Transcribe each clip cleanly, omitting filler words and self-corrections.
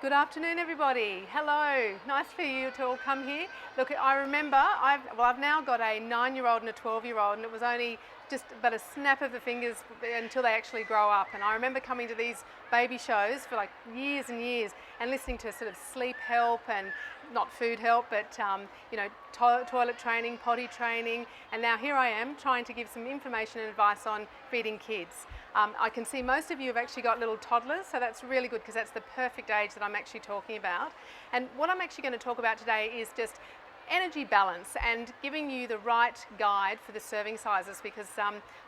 Good afternoon, everybody. Hello. Nice for you to all come here. Look, I remember I've now got a 9-year-old and a 12-year-old, and it was only just about a snap of the fingers until they actually grow up. And I remember coming to these baby shows for like years and years and listening to sort of sleep help and not food help, but toilet training, potty training, and now here I am trying to give some information and advice on feeding kids. I can see most of you have actually got little toddlers, so that's really good because that's the perfect age that I'm actually talking about. And what I'm actually going to talk about today is just energy balance and giving you the right guide for the serving sizes, because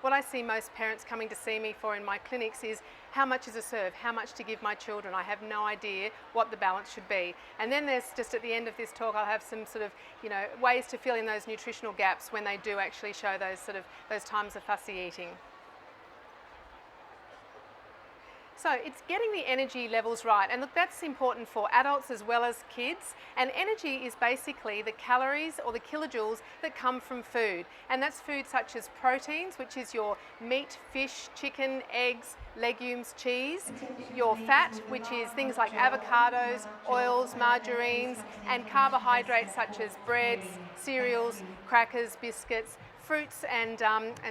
what I see most parents coming to see me for in my clinics is how much is a serve, how much to give my children. I have no idea what the balance should be. And then there's just at the end of this talk I'll have some sort of ways to fill in those nutritional gaps when they do actually show those times of fussy eating. So it's getting the energy levels right, and look, that's important for adults as well as kids. And energy is basically the calories or the kilojoules that come from food, and that's food such as proteins, which is your meat, fish, chicken, eggs, legumes, cheese, your fat, which is things like avocados, oils, margarines, and carbohydrates such as breads, cereals, crackers, biscuits, fruits, and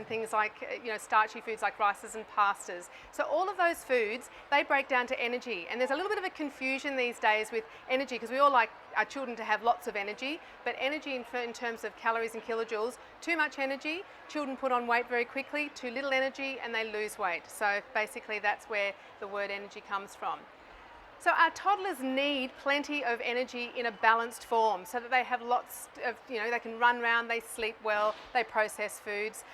things like starchy foods like rices and pastas. So all of those foods, they break down to energy, and there's a little bit of a confusion these days with energy because we all like our children to have lots of energy, but energy in terms of calories and kilojoules, too much energy, children put on weight very quickly, too little energy and they lose weight. So basically that's where the word energy comes from. So our toddlers need plenty of energy in a balanced form so that they have lots of, they can run around, they sleep well, they process foods.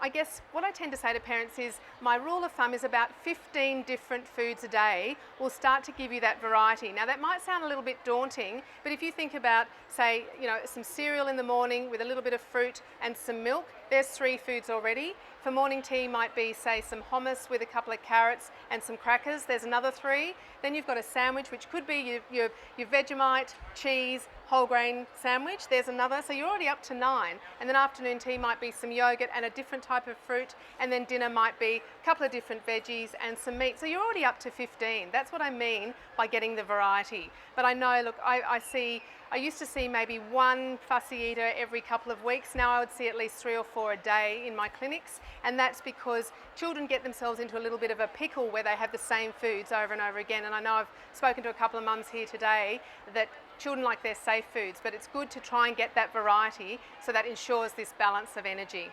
I guess what I tend to say to parents is my rule of thumb is about 15 different foods a day will start to give you that variety. Now that might sound a little bit daunting, but if you think about, say, some cereal in the morning with a little bit of fruit and some milk, there's 3 foods already. For morning tea might be, say, some hummus with a couple of carrots and some crackers, there's another 3. Then you've got a sandwich, which could be your Vegemite, cheese, whole grain sandwich, there's another, so you're already up to 9. And then afternoon tea might be some yogurt and a different type of fruit, and then dinner might be a couple of different veggies and some meat, so you're already up to 15. That's what I mean by getting the variety. But I know, look, I used to see maybe 1 fussy eater every couple of weeks. Now I would see at least 3 or 4 a day in my clinics, and that's because children get themselves into a little bit of a pickle where they have the same foods over and over again. And I know I've spoken to a couple of mums here today that children like their safe foods, but it's good to try and get that variety so that ensures this balance of energy.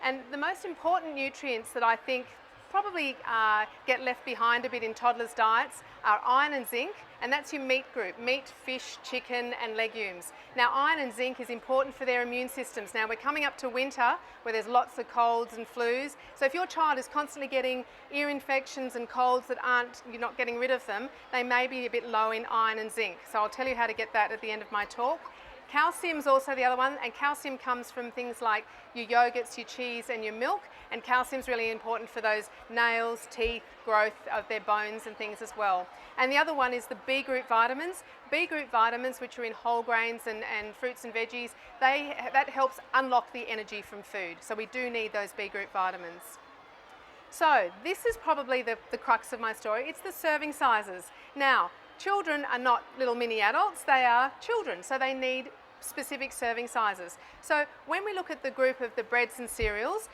And the most important nutrients that I think probably get left behind a bit in toddlers' diets are iron and zinc, and that's your meat group, meat, fish, chicken and legumes. Now iron and zinc is important for their immune systems. Now we're coming up to winter where there's lots of colds and flus, so if your child is constantly getting ear infections and colds that you're not getting rid of them, they may be a bit low in iron and zinc. So I'll tell you how to get that at the end of my talk. Calcium is also the other one, and calcium comes from things like your yogurts, your cheese and your milk, and calcium is really important for those nails, teeth, growth of their bones and things as well. And the other one is the B group vitamins. B group vitamins, which are in whole grains and fruits and veggies, that helps unlock the energy from food. So we do need those B group vitamins. So this is probably the crux of my story. It's the serving sizes. Now, children are not little mini adults, they are children, so they need specific serving sizes. So when we look at the group of the breads and cereals,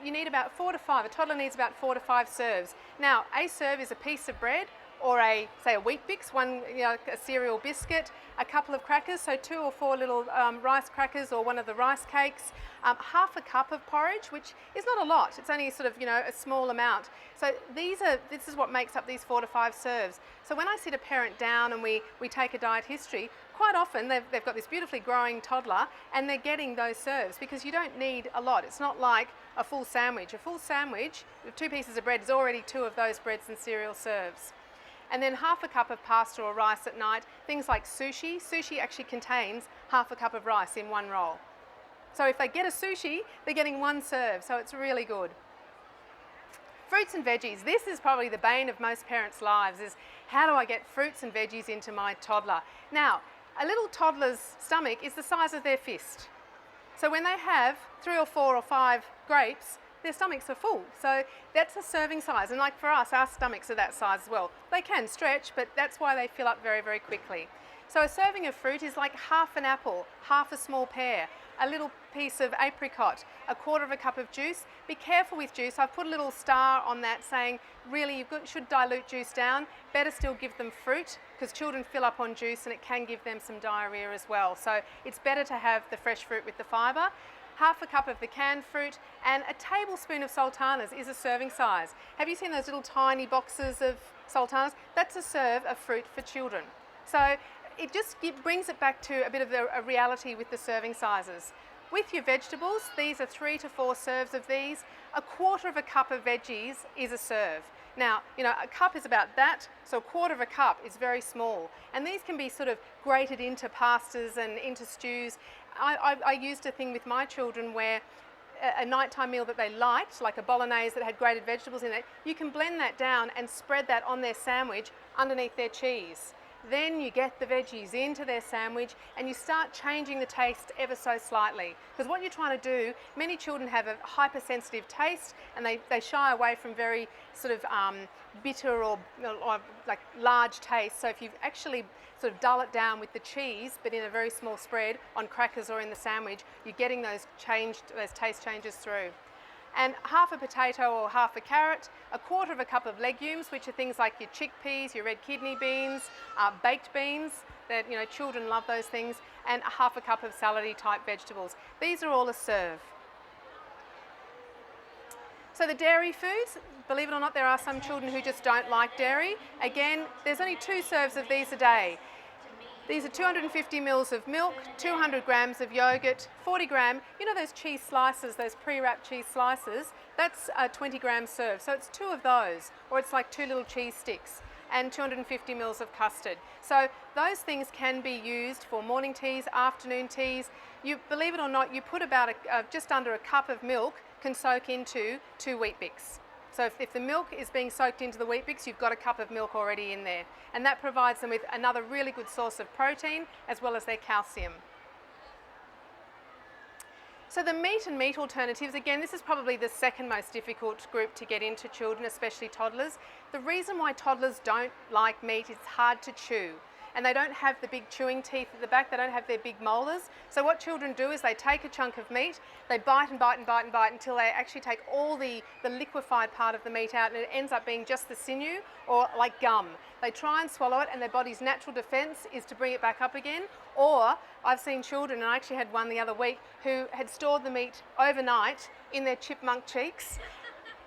you need about 4 to 5. A toddler needs about 4 to 5 serves. Now, a serve is a piece of bread or say a wheat bix, a cereal biscuit, a couple of crackers, so 2 or 4 little rice crackers or one of the rice cakes, half a cup of porridge, which is not a lot. It's only sort of a small amount. So this is what makes up these 4 to 5 serves. So when I sit a parent down and we take a diet history, quite often they've got this beautifully growing toddler and they're getting those serves because you don't need a lot. It's not like a full sandwich. A full sandwich with 2 pieces of bread is already 2 of those breads and cereal serves. And then half a cup of pasta or rice at night. Things like sushi. Sushi actually contains half a cup of rice in 1 roll. So if they get a sushi, they're getting 1 serve, so it's really good. Fruits and veggies. This is probably the bane of most parents' lives, is how do I get fruits and veggies into my toddler? Now, a little toddler's stomach is the size of their fist. So when they have 3 or 4 or 5 grapes, their stomachs are full. So that's a serving size. And like for us, our stomachs are that size as well. They can stretch, but that's why they fill up very, very quickly. So a serving of fruit is like half an apple, half a small pear, a little piece of apricot, a quarter of a cup of juice. Be careful with juice. I've put a little star on that saying really you should dilute juice down. Better still give them fruit, because children fill up on juice and it can give them some diarrhea as well. So it's better to have the fresh fruit with the fibre. Half a cup of the canned fruit and a tablespoon of sultanas is a serving size. Have you seen those little tiny boxes of sultanas? That's a serve of fruit for children. So it just brings it back to a bit of a reality with the serving sizes. With your vegetables, these are 3 to 4 serves of these. A quarter of a cup of veggies is a serve. Now, you know, a cup is about that, so a quarter of a cup is very small. And these can be sort of grated into pastas and into stews. I used a thing with my children where a nighttime meal that they liked, like a bolognese that had grated vegetables in it, you can blend that down and spread that on their sandwich underneath their cheese. Then you get the veggies into their sandwich and you start changing the taste ever so slightly. Because what you're trying to do, many children have a hypersensitive taste and they shy away from very sort of bitter or like large taste. So if you actually sort of dull it down with the cheese, but in a very small spread on crackers or in the sandwich, you're getting those taste changes through. And half a potato or half a carrot, a quarter of a cup of legumes, which are things like your chickpeas, your red kidney beans, baked beans, that, you know, children love those things, and a half a cup of salady type vegetables. These are all a serve. So the dairy foods, believe it or not, there are some children who just don't like dairy. Again, there's only 2 serves of these a day. These are 250 mils of milk, 200 grams of yogurt, 40 gram, you know those cheese slices, those pre-wrapped cheese slices, that's a 20 gram serve. So it's 2 of those, or it's like 2 little cheese sticks, and 250 mils of custard. So those things can be used for morning teas, afternoon teas. You, believe it or not, you put about just under a cup of milk can soak into 2 Weet-Bix. So if the milk is being soaked into the Weet-Bix, you've got a cup of milk already in there. And that provides them with another really good source of protein as well as their calcium. So the meat and meat alternatives, again, this is probably the second most difficult group to get into children, especially toddlers. The reason why toddlers don't like meat is it's hard to chew. And they don't have the big chewing teeth at the back, they don't have their big molars. So what children do is they take a chunk of meat, they bite and bite and bite and bite until they actually take all the liquefied part of the meat out and it ends up being just the sinew or like gum. They try and swallow it and their body's natural defence is to bring it back up again. Or I've seen children, and I actually had one the other week, who had stored the meat overnight in their chipmunk cheeks.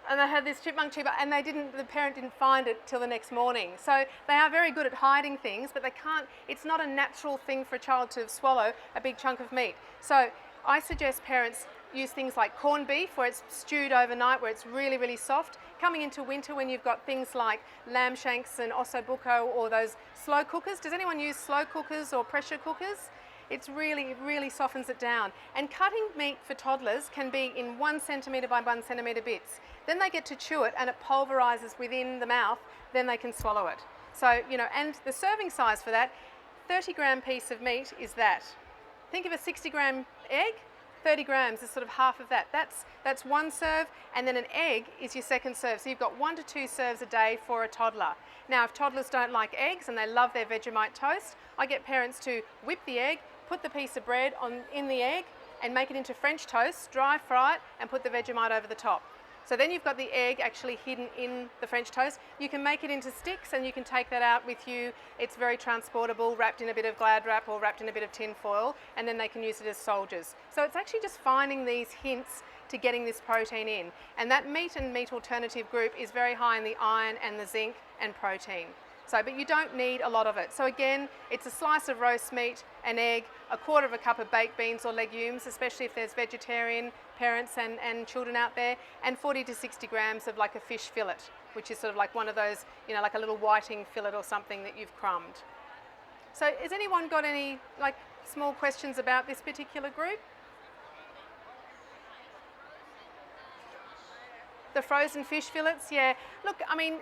And they had this chipmunk cheek, and the parent didn't find it till the next morning. So they are very good at hiding things, but they can't, it's not a natural thing for a child to swallow a big chunk of meat. So I suggest parents use things like corned beef, where it's stewed overnight, where it's really, really soft. Coming into winter when you've got things like lamb shanks and ossobuco or those slow cookers. Does anyone use slow cookers or pressure cookers? It really softens it down. And cutting meat for toddlers can be in 1 centimetre by 1 centimetre bits. Then they get to chew it and it pulverises within the mouth, then they can swallow it. So, you know, and the serving size for that, 30 gram piece of meat is that. Think of a 60 gram egg, 30 grams is sort of half of that. That's 1 serve, and then an egg is your second serve. So you've got 1 to 2 serves a day for a toddler. Now, if toddlers don't like eggs and they love their Vegemite toast, I get parents to whip the egg, put the piece of bread in the egg and make it into French toast, dry fry it and put the Vegemite over the top. So then you've got the egg actually hidden in the French toast. You can make it into sticks and you can take that out with you. It's very transportable, wrapped in a bit of Glad wrap or wrapped in a bit of tin foil, and then they can use it as soldiers. So it's actually just finding these hints to getting this protein in. And that meat and meat alternative group is very high in the iron and the zinc and protein. So, but you don't need a lot of it. So again, it's a slice of roast meat, an egg, a quarter of a cup of baked beans or legumes, especially if there's vegetarian parents and children out there, and 40 to 60 grams of like a fish fillet, which is sort of like one of those, you know, like a little whiting fillet or something that you've crumbed. So has anyone got any like small questions about this particular group? The frozen fish fillets, yeah. Look, I mean,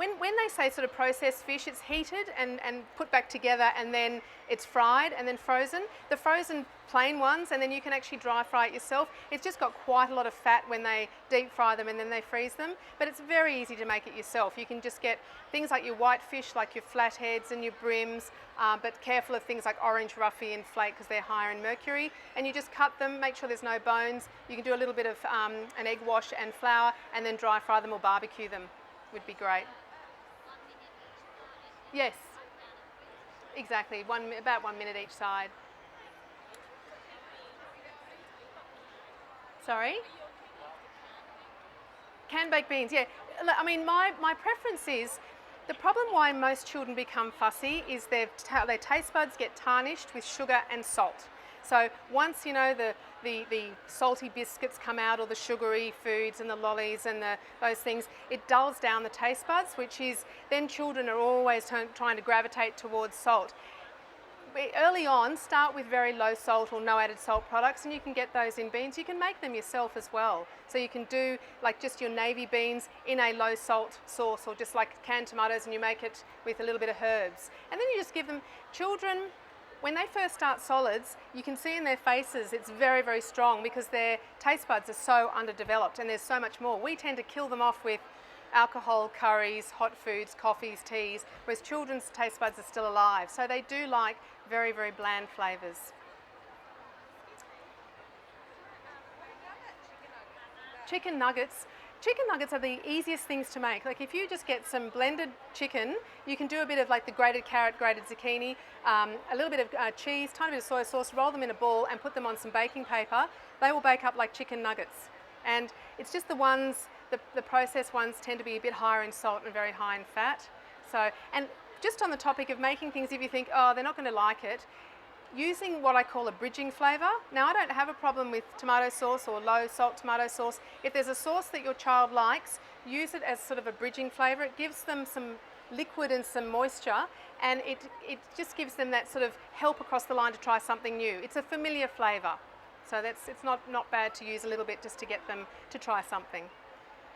when they say sort of processed fish, it's heated and put back together, and then it's fried and then frozen. The frozen plain ones, and then you can actually dry fry it yourself. It's just got quite a lot of fat when they deep fry them and then they freeze them, but it's very easy to make it yourself. You can just get things like your white fish, like your flatheads and your brims, but careful of things like orange roughy and flake because they're higher in mercury, and you just cut them, make sure there's no bones. You can do a little bit of an egg wash and flour and then dry fry them or barbecue them. Would be great. Yes, exactly. About 1 minute each side. Sorry? Canned baked beans, yeah. I mean, my preference is, the problem why most children become fussy is their taste buds get tarnished with sugar and salt. So once, you know, the salty biscuits come out, or the sugary foods and the lollies and those things, it dulls down the taste buds, which is, then children are always trying to gravitate towards salt. Early on, start with very low salt or no added salt products, and you can get those in beans. You can make them yourself as well. So you can do like just your navy beans in a low salt sauce, or just like canned tomatoes, and you make it with a little bit of herbs. And then you just give them, children, when they first start solids, you can see in their faces it's very, very strong because their taste buds are so underdeveloped, and there's so much more. We tend to kill them off with alcohol, curries, hot foods, coffees, teas, whereas children's taste buds are still alive. So they do like very, very bland flavours. Chicken nuggets. Chicken nuggets are the easiest things to make. Like if you just get some blended chicken, you can do a bit of like the grated carrot, grated zucchini, a little bit of cheese, tiny bit of soy sauce, roll them in a ball and put them on some baking paper. They will bake up like chicken nuggets. And it's just the ones, the processed ones tend to be a bit higher in salt and very high in fat. So, and just on the topic of making things, if you think, oh, they're not going to like it, using what I call a bridging flavour. Now, I don't have a problem with tomato sauce or low salt tomato sauce. If there's a sauce that your child likes, use it as sort of a bridging flavour. It gives them some liquid and some moisture, and it just gives them that sort of help across the line to try something new. It's a familiar flavour, so it's not bad to use a little bit just to get them to try something.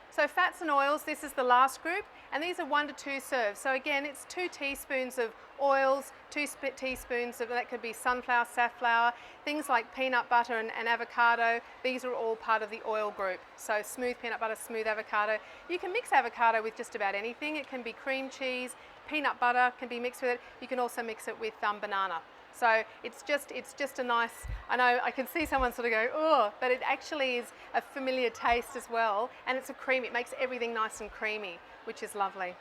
So fats and oils, this is the last group, and these are 1 to 2 serves. So again, it's 2 teaspoons of oils, 2 teaspoons of, that could be sunflower, safflower, things like peanut butter and avocado. These are all part of the oil group. So smooth peanut butter, smooth avocado. You can mix avocado with just about anything. It can be cream cheese, peanut butter can be mixed with it. You can also mix it with banana. So it's just a nice, I know I can see someone sort of go, oh, but it actually is a familiar taste as well, and it's a cream, it makes everything nice and creamy, which is lovely.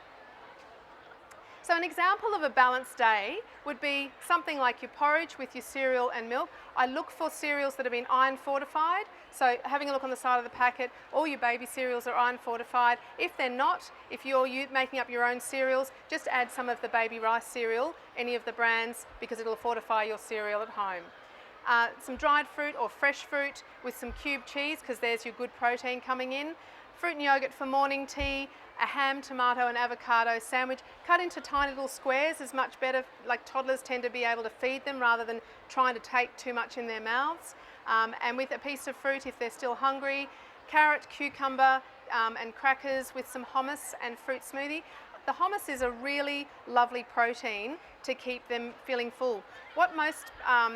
So an example of a balanced day would be something like your porridge with your cereal and milk. I look for cereals that have been iron fortified. So having a look on the side of the packet, all your baby cereals are iron fortified. If they're not, if you're making up your own cereals, just add some of the baby rice cereal, any of the brands, because it'll fortify your cereal at home. Some dried fruit or fresh fruit with some cube cheese, because there's your good protein coming in. Fruit and yogurt for morning tea, a ham, tomato and avocado sandwich cut into tiny little squares is much better. Like toddlers tend to be able to feed them rather than trying to take too much in their mouths. And with a piece of fruit if they're still hungry, carrot, cucumber and crackers with some hummus and fruit smoothie. The hummus is a really lovely protein to keep them feeling full. What most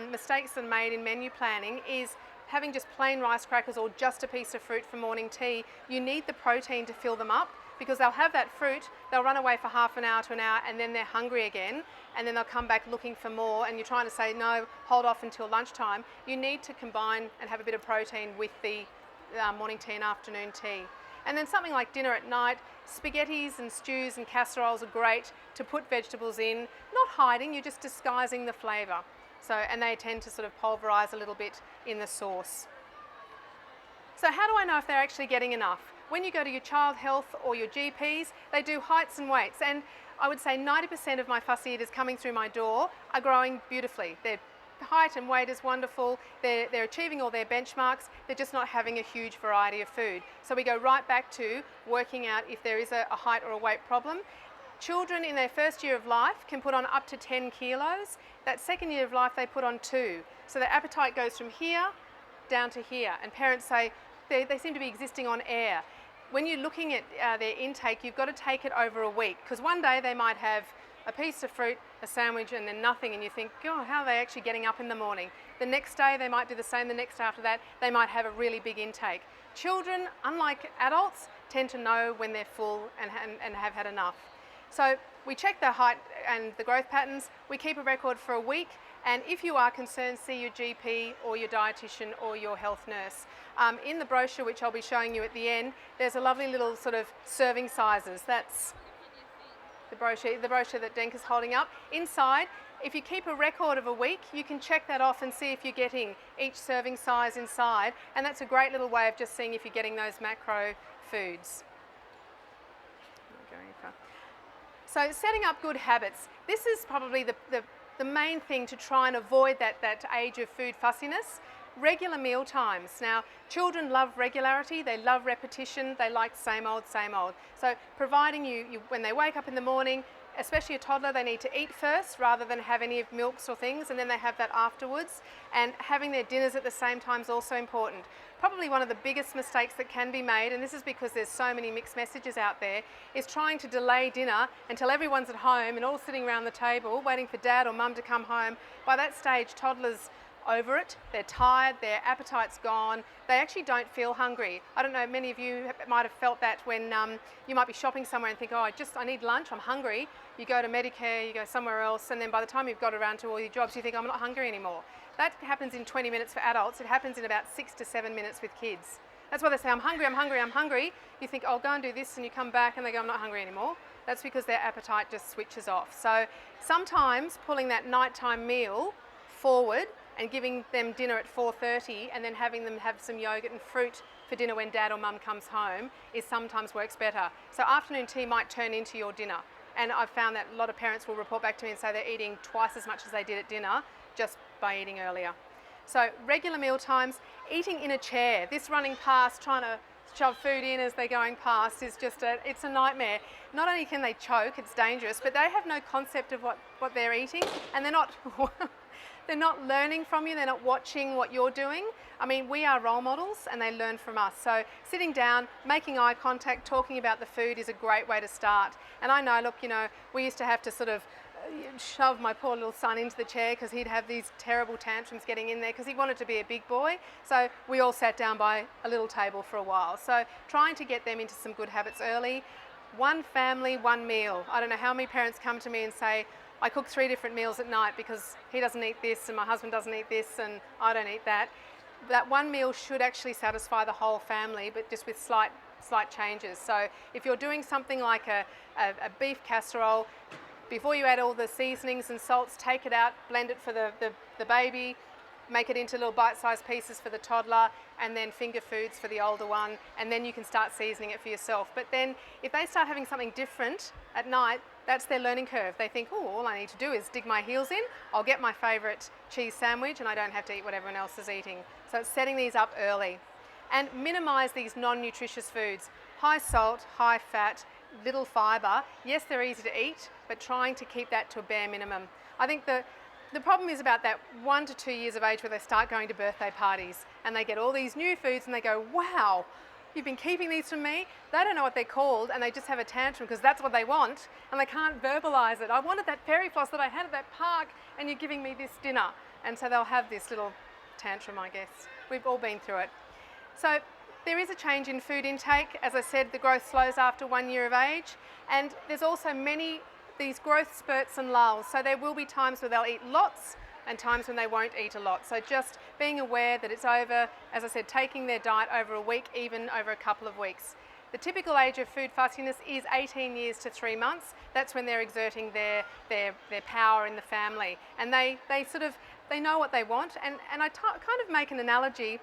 mistakes are made in menu planning is having just plain rice crackers or just a piece of fruit for morning tea. You need the protein to fill them up, because they'll have that fruit, they'll run away for half an hour to an hour, and then they're hungry again, and then they'll come back looking for more, and you're trying to say, no, hold off until lunchtime. You need to combine and have a bit of protein with the morning tea and afternoon tea. And then something like dinner at night, spaghettis and stews and casseroles are great to put vegetables in, not hiding, you're just disguising the flavour. So, and they tend to sort of pulverise a little bit in the sauce. So how do I know if they're actually getting enough? When you go to your child health or your GPs, they do heights and weights, and I would say 90% of my fussy eaters coming through my door are growing beautifully. Their height and weight is wonderful, they're achieving all their benchmarks, they're just not having a huge variety of food. So we go right back to working out if there is a height or a weight problem. Children in their first year of life can put on up to 10 kilos. That second year of life they put on 2. So their appetite goes from here down to here, and parents say they seem to be existing on air. when you're looking at their intake, you've got to take it over a week, because one day they might have a piece of fruit, a sandwich, and then nothing, and you think, oh, how are they actually getting up in the morning? The next day they might do the same, the next after that they might have a really big intake. Children, unlike adults, tend to know when they're full and have had enough. So we check the height and the growth patterns, we keep a record for a week, and if you are concerned, see your GP or your dietitian or your health nurse. In the brochure, which I'll be showing you at the end, there's a lovely little sort of serving sizes. That's the brochure that Denka's holding up. Inside, if you keep a record of a week, you can check that off and see if you're getting each serving size inside, and that's a great little way of just seeing if you're getting those macro foods. So setting up good habits. This is probably the main thing to try and avoid that age of food fussiness. Regular meal times. Now, children love regularity, they love repetition, they like same old, same old. So providing you when they wake up in the morning, especially a toddler, they need to eat first rather than have any of milks or things, and then they have that afterwards. And having their dinners at the same time is also important. Probably one of the biggest mistakes that can be made, and this is because there's so many mixed messages out there, is trying to delay dinner until everyone's at home and all sitting around the table waiting for dad or mum to come home. By that stage, toddlers over it, they're tired, their appetite's gone, they actually don't feel hungry. I don't know, many of you might have felt that when you might be shopping somewhere and think, oh, I need lunch, I'm hungry. You go to Medicare, you go somewhere else, and then by the time you've got around to all your jobs, you think, I'm not hungry anymore. That happens in 20 minutes for adults, it happens in about 6 to 7 minutes with kids. That's why they say, I'm hungry, I'm hungry, I'm hungry. You think, I'll go and do this, and you come back and they go, I'm not hungry anymore. That's because their appetite just switches off. So sometimes pulling that nighttime meal forward and giving them dinner at 4:30 and then having them have some yogurt and fruit for dinner when dad or mum comes home sometimes works better. So afternoon tea might turn into your dinner. And I've found that a lot of parents will report back to me and say they're eating twice as much as they did at dinner just by eating earlier. So regular meal times, eating in a chair. This running past, trying to shove food in as they're going past is just it's a nightmare. Not only can they choke, it's dangerous, but they have no concept of what they're eating, and they're not they're not learning from you, they're not watching what you're doing. I mean, we are role models and they learn from us. So sitting down, making eye contact, talking about the food is a great way to start. And I know, look, we used to have to sort of shove my poor little son into the chair because he'd have these terrible tantrums getting in there because he wanted to be a big boy. So we all sat down by a little table for a while. So trying to get them into some good habits early. One family, one meal. I don't know how many parents come to me and say, I cook 3 different meals at night because he doesn't eat this and my husband doesn't eat this and I don't eat that. That one meal should actually satisfy the whole family, but just with slight changes. So if you're doing something like a beef casserole, before you add all the seasonings and salts, take it out, blend it for the baby, make it into little bite-sized pieces for the toddler, and then finger foods for the older one, and then you can start seasoning it for yourself. But then if they start having something different at night, that's their learning curve. They think, oh, all I need to do is dig my heels in, I'll get my favourite cheese sandwich, and I don't have to eat what everyone else is eating. So it's setting these up early. And minimise these non-nutritious foods. High salt, high fat, little fibre. Yes, they're easy to eat, but trying to keep that to a bare minimum. I think the problem is about that 1 to 2 years of age where they start going to birthday parties and they get all these new foods and they go, wow, you've been keeping these from me. They don't know what they're called and they just have a tantrum because that's what they want and they can't verbalise it. I wanted that fairy floss that I had at that park and you're giving me this dinner. And so they'll have this little tantrum, I guess. We've all been through it. So there is a change in food intake. As I said, the growth slows after 1 year of age, and there's also these growth spurts and lulls. So there will be times where they'll eat lots and times when they won't eat a lot. So just being aware that it's over, as I said, taking their diet over a week, even over a couple of weeks. The typical age of food fussiness is 18 years to 3 months. That's when they're exerting their power in the family. And they know what they want. And I kind of make an analogy,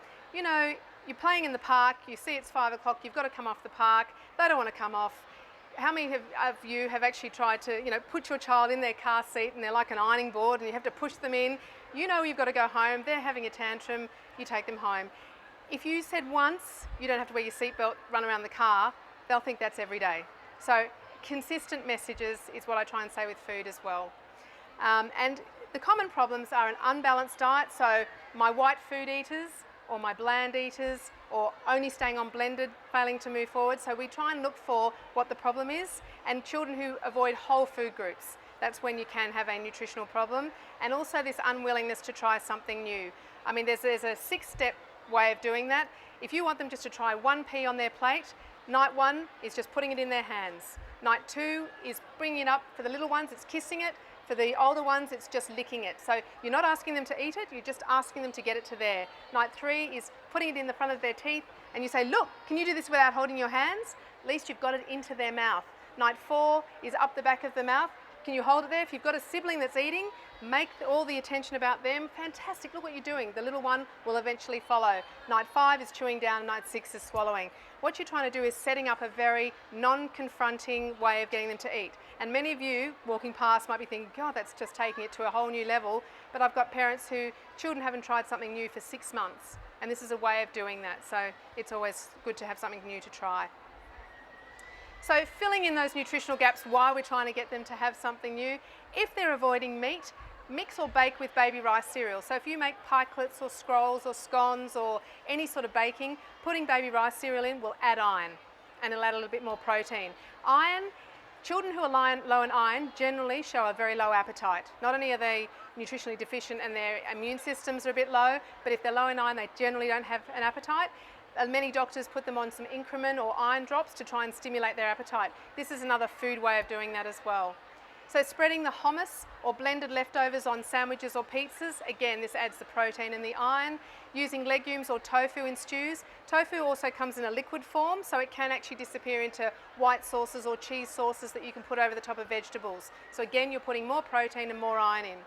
you're playing in the park, you see it's 5 o'clock, you've got to come off the park, they don't want to come off. How many of you have actually tried to, put your child in their car seat and they're like an ironing board and you have to push them in? You've got to go home, they're having a tantrum, you take them home. If you said once, you don't have to wear your seatbelt, run around the car, they'll think that's every day. So consistent messages is what I try and say with food as well. And the common problems are an unbalanced diet, so my white food eaters, or my bland eaters, or only staying on blended, failing to move forward. So we try and look for what the problem is, and children who avoid whole food groups, that's when you can have a nutritional problem, and also this unwillingness to try something new. I mean, there's a 6-step way of doing that. If you want them just to try one pea on their plate, night 1 is just putting it in their hands. Night 2 is bringing it up. For the little ones, it's kissing it. For the older ones, it's just licking it. So you're not asking them to eat it, you're just asking them to get it to there. Night 3 is putting it in the front of their teeth, and you say, look, can you do this without holding your hands? At least you've got it into their mouth. Night 4 is up the back of the mouth. Can you hold it there? If you've got a sibling that's eating, make all the attention about them. Fantastic, look what you're doing. The little one will eventually follow. Night 5 is chewing down, night 6 is swallowing. What you're trying to do is setting up a very non-confronting way of getting them to eat. And many of you walking past might be thinking, God, that's just taking it to a whole new level. But I've got parents who children haven't tried something new for 6 months. And this is a way of doing that. So it's always good to have something new to try. So filling in those nutritional gaps while we're trying to get them to have something new. If they're avoiding meat, mix or bake with baby rice cereal. So if you make pikelets or scrolls or scones or any sort of baking, putting baby rice cereal in will add iron, and it'll add a little bit more protein. Iron, children who are low in iron generally show a very low appetite. Not only are they nutritionally deficient and their immune systems are a bit low, but if they're low in iron, they generally don't have an appetite. Many doctors put them on some increment or iron drops to try and stimulate their appetite. This is another food way of doing that as well. So spreading the hummus or blended leftovers on sandwiches or pizzas, again, this adds the protein and the iron. Using legumes or tofu in stews. Tofu also comes in a liquid form, so it can actually disappear into white sauces or cheese sauces that you can put over the top of vegetables. So again, you're putting more protein and more iron in.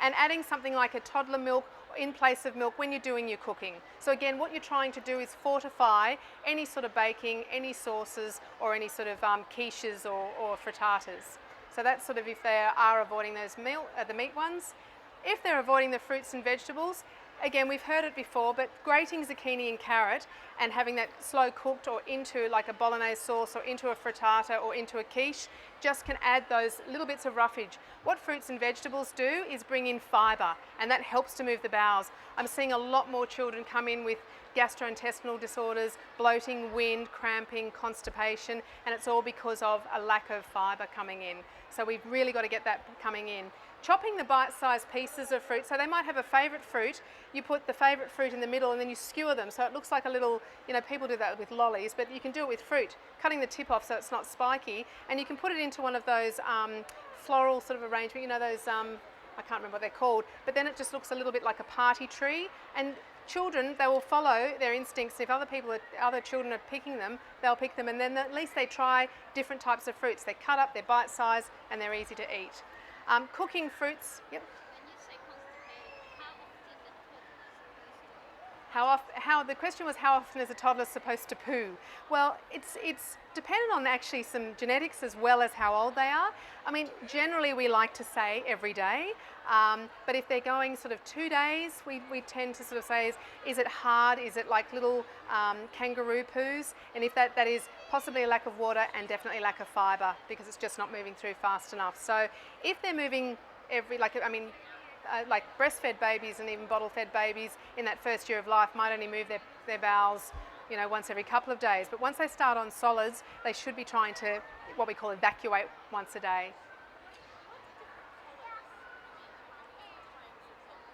And adding something like a toddler milk in place of milk when you're doing your cooking. So again, what you're trying to do is fortify any sort of baking, any sauces, or any sort of quiches or frittatas. So that's sort of if they are avoiding those the meat ones. If they're avoiding the fruits and vegetables, again, we've heard it before, but grating zucchini and carrot and having that slow cooked or into like a bolognese sauce or into a frittata or into a quiche just can add those little bits of roughage. What fruits and vegetables do is bring in fibre, and that helps to move the bowels. I'm seeing a lot more children come in with gastrointestinal disorders, bloating, wind, cramping, constipation, and it's all because of a lack of fibre coming in. So we've really got to get that coming in. Chopping the bite-sized pieces of fruit, so they might have a favourite fruit, you put the favourite fruit in the middle and then you skewer them so it looks like a little, people do that with lollies, but you can do it with fruit, cutting the tip off so it's not spiky, and you can put it into one of those floral sort of arrangement, those, I can't remember what they're called, but then it just looks a little bit like a party tree, and children, they will follow their instincts. If other children are picking them, they'll pick them, and then at least they try different types of fruits. They're cut up, they're bite-sized, and they're easy to eat. Cooking fruits, yep. When you say constipated, how often is the toddler supposed to? The question was how often is a toddler supposed to poo? Well, it's dependent on actually some genetics as well as how old they are. I mean, generally we like to say every day, but if they're going sort of 2 days, we tend to sort of say, is it hard? Is it like little kangaroo poos? And if that is possibly a lack of water and definitely lack of fibre because it's just not moving through fast enough. So if they're moving like breastfed babies and even bottle-fed babies in that first year of life might only move their bowels once every couple of days. But once they start on solids, they should be trying to, what we call evacuate once a day.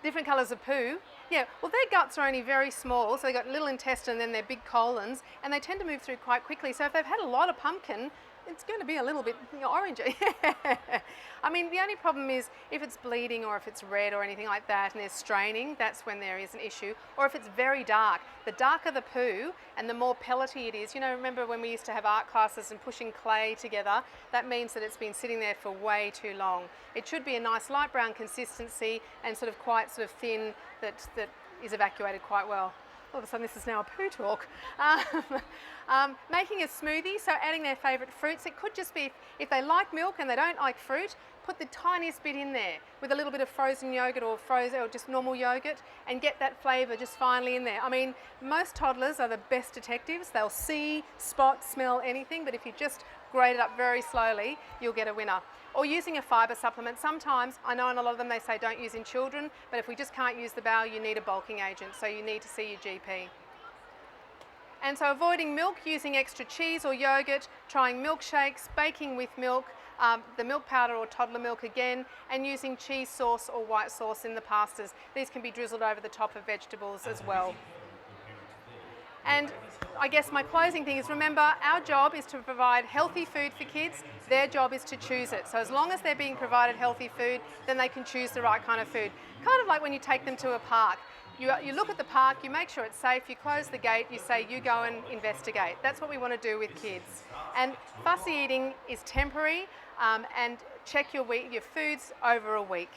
Different colours of poo. Yeah, well their guts are only very small, so they've got little intestine and then their big colons, and they tend to move through quite quickly. So if they've had a lot of pumpkin, it's going to be a little bit orangey. I mean, the only problem is if it's bleeding or if it's red or anything like that and there's straining, that's when there is an issue. Or if it's very dark. The darker the poo and the more pellety it is. Remember when we used to have art classes and pushing clay together? That means that it's been sitting there for way too long. It should be a nice light brown consistency and sort of quite sort of thin that is evacuated quite well. All of a sudden this is now a poo talk. Making a smoothie, so adding their favourite fruits. It could just be if they like milk and they don't like fruit, put the tiniest bit in there with a little bit of frozen yogurt or just normal yogurt and get that flavour just finely in there. I mean, most toddlers are the best detectives. They'll see, spot, smell anything, but if you just grate it up very slowly, you'll get a winner. Or using a fibre supplement. Sometimes, I know in a lot of them they say don't use in children, but if we just can't use the bowel, you need a bulking agent, so you need to see your GP. And so avoiding milk, using extra cheese or yogurt, trying milkshakes, baking with milk, the milk powder or toddler milk again, and using cheese sauce or white sauce in the pastas. These can be drizzled over the top of vegetables as well. And I guess my closing thing is, remember, our job is to provide healthy food for kids. Their job is to choose it. So as long as they're being provided healthy food, then they can choose the right kind of food. Kind of like when you take them to a park. You look at the park, you make sure it's safe, you close the gate, you say, you go and investigate. That's what we want to do with kids. And fussy eating is temporary, and check your foods over a week.